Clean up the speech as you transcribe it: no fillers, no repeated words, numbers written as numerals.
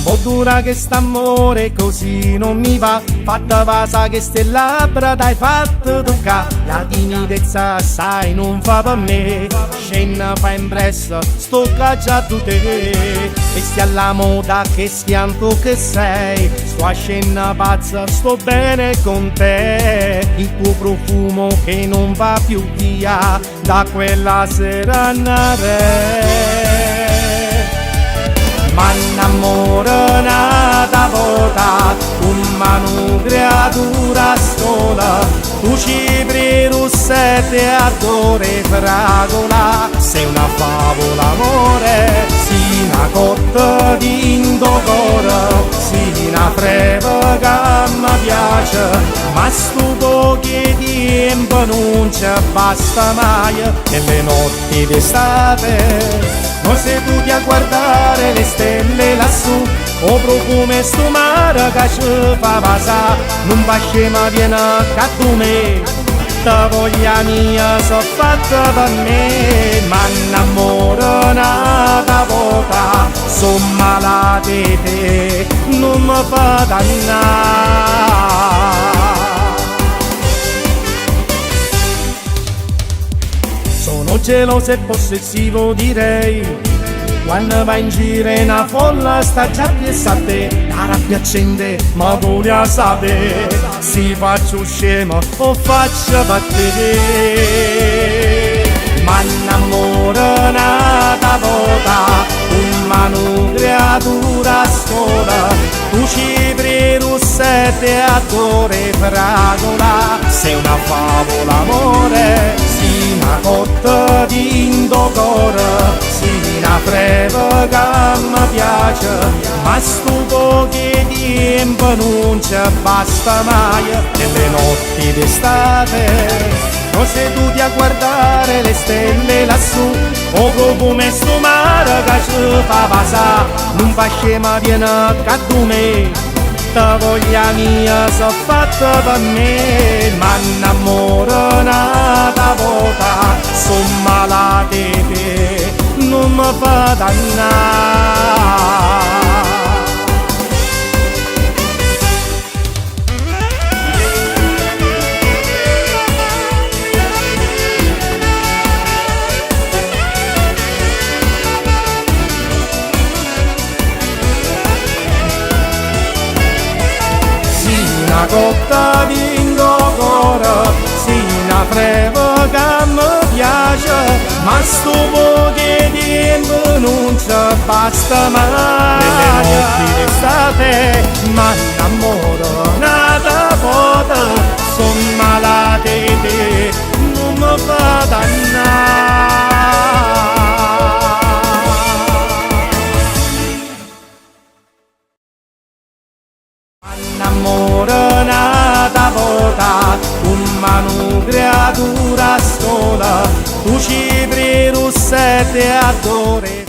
mo dura che st'amore così non mi va, fatta vasa che ste labbra t'hai fatto toccare, la timidezza sai non fa per me, scena fa impressa, sto già tu te, e stia alla moda che schianto che sei, sto a scena pazza, sto bene con te, il tuo profumo che non va più via da quella serenare. Ma innamora nata vota, una creatura sola, tu ci russette a cuore fragola, sei una favola amore, sì una cotta di indocora, sì una freva che mi piace, ma sto poco tempo non ci basta mai, e le notti d'estate noi seduti a guardare le stelle lassù, o profumo sto mare che ci fa passare, non basce ma viene a tu me, la voglia mia so fatta per me, ma innamora nata vota, son malate di te, non mi fa dannare. Sono geloso e possessivo direi, quando vai in giro in una folla sta già appresso a te, la rabbia accende ma vuole a sapere, si faccio scemo o faccio battere, ma innamora nata vota, una creatura sola, tu ci russette a cuore fragola, sei una favola amore, sì una cotta di indocora, sì una freva che mi piace, ma sto poco tempo non ci basta mai, nelle notti d'estate noi seduti a guardare le stelle lassù, o profumo sto mare che ci fa passare, non fa scema viene a tu me, la voglia mia so fatta per me, ma innamora nata vota, son malate di te, non mi fa dannare. Una cotta di indocora, sì una freva che mi piace, ma sto poco tempo non ci basta mai, nelle notti d'estate ma innamoro nata vota, son malate di te, non mi fa dannare. Innamora nata vota, una creatura sola, tu ci russette a cuore.